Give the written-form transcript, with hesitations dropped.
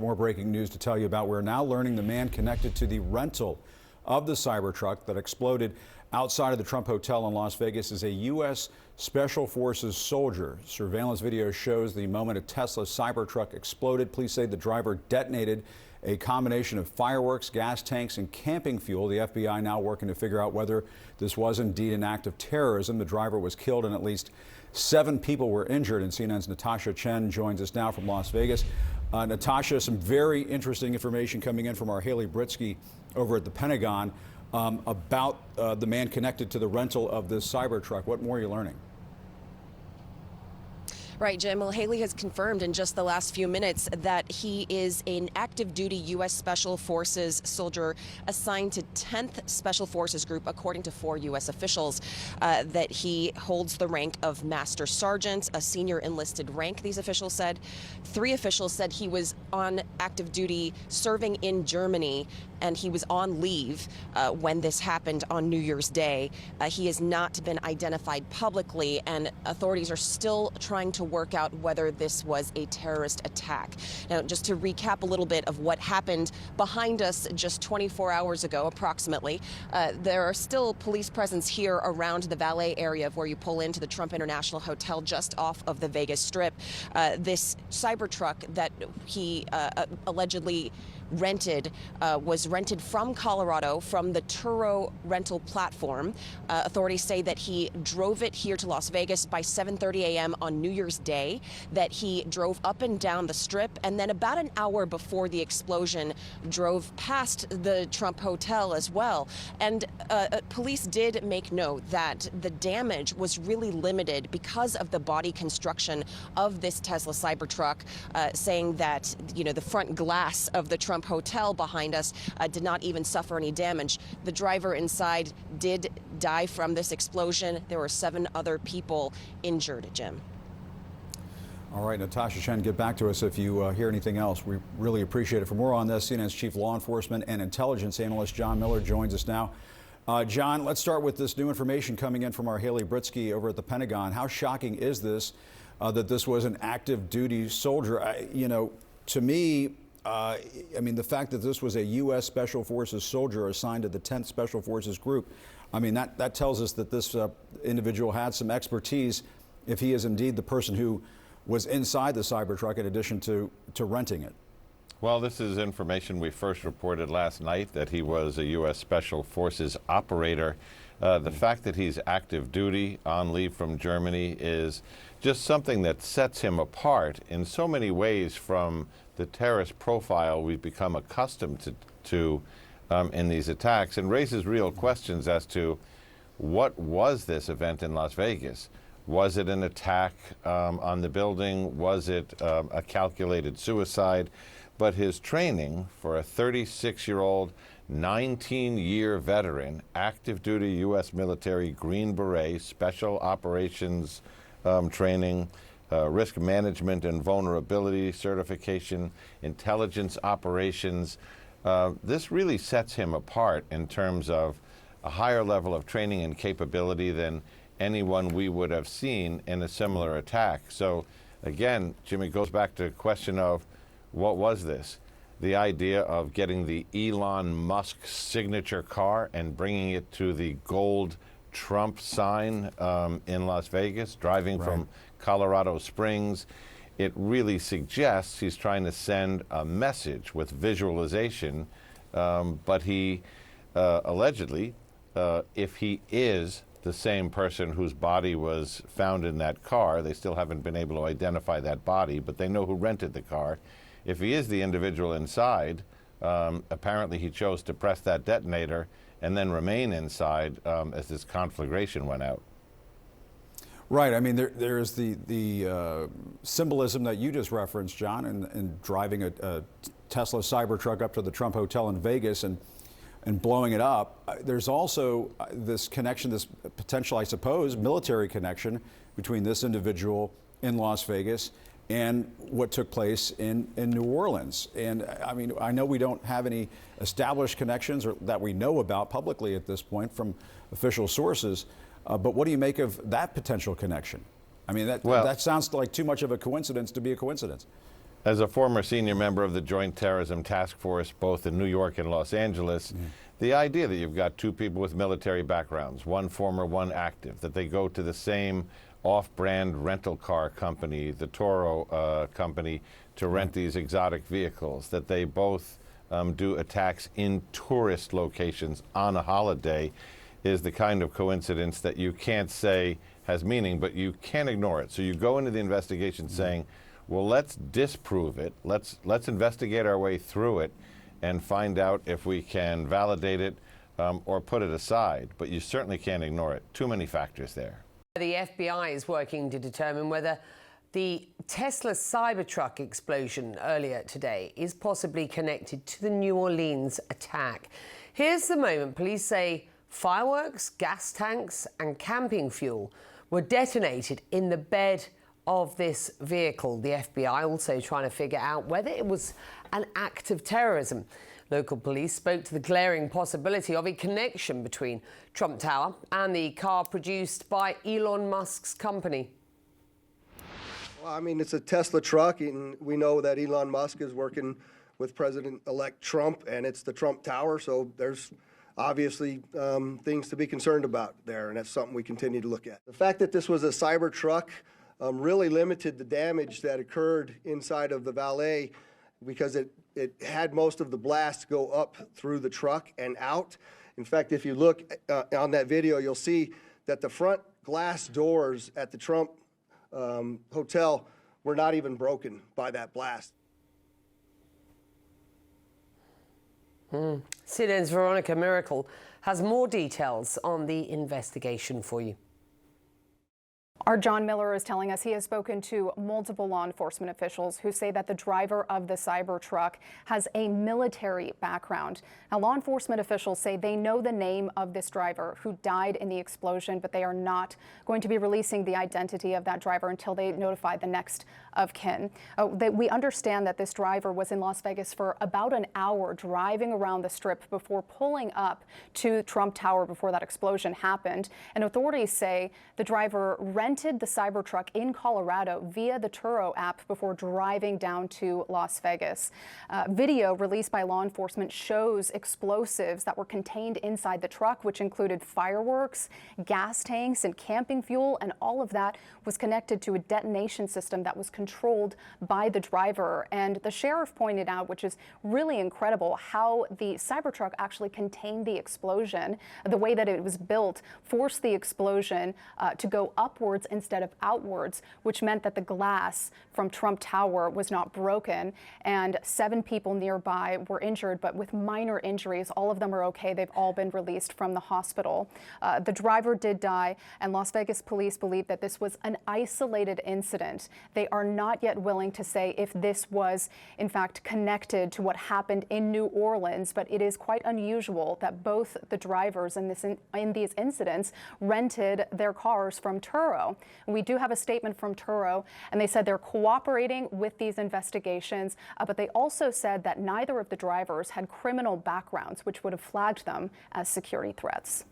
More breaking news to tell you about. We're now learning the man connected to the rental of the Cybertruck that exploded outside of the Trump Hotel in Las Vegas is a U.S. Special Forces soldier. Surveillance video shows the moment a Tesla Cybertruck exploded. Police say the driver detonated a combination of fireworks, gas tanks, and camping fuel. The FBI now working to figure out whether this was indeed an act of terrorism. The driver was killed and at least 7 people were injured. And CNN's Natasha Chen joins us now from Las Vegas. Natasha, some very interesting information coming in from our Haley Britsky over at the Pentagon about the man connected to the rental of this Cybertruck. What more are you learning? Right, Jim. Well, Haley has confirmed in just the last few minutes that he is an active duty U.S. Special Forces soldier assigned to 10th Special Forces Group, according to 4 U.S. officials, that he holds the rank of Master Sergeant, a senior enlisted rank, these officials said. 3 officials said he was on active duty serving in Germany, and he was on leave when this happened on New Year's Day. He has not been identified publicly, and authorities are still trying to work out whether this was a terrorist attack. Now, just to recap a little bit of what happened behind us just 24 hours ago, approximately, there are still police presence here around the valet area of where you pull into the Trump International Hotel just off of the Vegas Strip. This Cybertruck that he allegedly rented was rented from Colorado from the Turo rental platform. Authorities say that he drove it here to Las Vegas by 7:30 a.m. on New Year's Day, that he drove up and down the Strip, and then about an hour before the explosion drove past the Trump Hotel as well. And police did make note that the damage was really limited because of the body construction of this Tesla Cybertruck, saying that, you know, the front glass of the Trump Hotel behind us did not even suffer any damage. The driver inside did die from this explosion. There were 7 other people injured, Jim. All right, Natasha Chen, get back to us if you hear anything else. We really appreciate it. For more on this, CNN's chief law enforcement and intelligence analyst John Miller joins us now. John, let's start with this new information coming in from our Haley Britsky over at the Pentagon. How shocking is this that this was an active duty soldier? You know, to me, I mean, the fact that this was a U.S. Special Forces soldier assigned to the 10th Special Forces Group, I mean, that tells us that this individual had some expertise if he is indeed the person who was inside the Cybertruck in addition to renting it. Well, this is information we first reported last night, that he was a U.S. Special Forces operator. The fact that he's active duty on leave from Germany is just something that sets him apart in so many ways from the terrorist profile we've become accustomed to in these attacks, and raises real questions as to what was this event in Las Vegas. Was it an attack on the building? Was it a calculated suicide? But his training for a 36-year-old, 19-year veteran, active duty U.S. military Green Beret, special operations training, risk management and vulnerability certification, intelligence operations. This really sets him apart in terms of a higher level of training and capability than anyone we would have seen in a similar attack. So again, Jimmy, goes back to the question of what was this? The idea of getting the Elon Musk signature car and bringing it to the gold Trump sign in Las Vegas, driving from Colorado Springs. It really suggests he's trying to send a message with visualization, but he allegedly, if he is the same person whose body was found in that car, they still haven't been able to identify that body, but they know who rented the car. If he is the individual inside, apparently he chose to press that detonator and then remain inside as this conflagration went out. Right. I mean, there is the symbolism that you just referenced, John, in driving a Tesla Cybertruck up to the Trump Hotel in Vegas and blowing it up. There's also this connection, this potential, I suppose, military connection between this individual in Las Vegas and what took place in New Orleans. And I mean, I know we don't have any established connections or that we know about publicly at this point from official sources, but what do you make of that potential connection? I mean, that sounds like too much of a coincidence to be a coincidence. As a former senior member of the Joint Terrorism Task Force, both in New York and Los Angeles, the idea that you've got two people with military backgrounds, one former, one active, that they go to the same off-brand rental car company, the Turo company, to rent these exotic vehicles, that they both do attacks in tourist locations on a holiday, is the kind of coincidence that you can't say has meaning, but you can't ignore it. So you go into the investigation saying, well, let's disprove it. Let's investigate our way through it and find out if we can validate it or put it aside. But you certainly can't ignore it. Too many factors there. The FBI is working to determine whether the Tesla Cybertruck explosion earlier today is possibly connected to the New Orleans attack. Here's the moment police say fireworks, gas tanks and camping fuel were detonated in the bed of this vehicle. The FBI also trying to figure out whether it was an act of terrorism. Local police spoke to the glaring possibility of a connection between Trump Tower and the car produced by Elon Musk's company. Well, I mean, it's a Tesla truck, and we know that Elon Musk is working with President-elect Trump, and it's the Trump Tower, so there's obviously things to be concerned about there, and that's something we continue to look at. The fact that this was a Cybertruck really limited the damage that occurred inside of the valet because it had most of the blast go up through the truck and out. In fact, if you look on that video, you'll see that the front glass doors at the Trump hotel were not even broken by that blast. CNN's Veronica Miracle has more details on the investigation for you. Our John Miller is telling us he has spoken to multiple law enforcement officials who say that the driver of the Cybertruck has a military background. Now, law enforcement officials say they know the name of this driver who died in the explosion, but they are not going to be releasing the identity of that driver until they notify the next of kin. We understand that this driver was in Las Vegas for about an hour driving around the Strip before pulling up to Trump Tower before that explosion happened. And authorities say the driver rented the Cybertruck in Colorado via the Turo app before driving down to Las Vegas. Video released by law enforcement shows explosives that were contained inside the truck, which included fireworks, gas tanks, and camping fuel, and all of that was connected to a detonation system that was controlled by the driver. And the sheriff pointed out, which is really incredible, how the Cybertruck actually contained the explosion. The way that it was built forced the explosion to go upwards instead of outwards, which meant that the glass from Trump Tower was not broken, and 7 people nearby were injured, but with minor injuries. All of them are okay. They've all been released from the hospital. The driver did die, and Las Vegas police believe that this was an isolated incident. They are not yet willing to say if this was, in fact, connected to what happened in New Orleans, but it is quite unusual that both the drivers in these incidents rented their cars from Turo. We do have a statement from Turo, and they said they're cooperating with these investigations, but they also said that neither of the drivers had criminal backgrounds, which would have flagged them as security threats.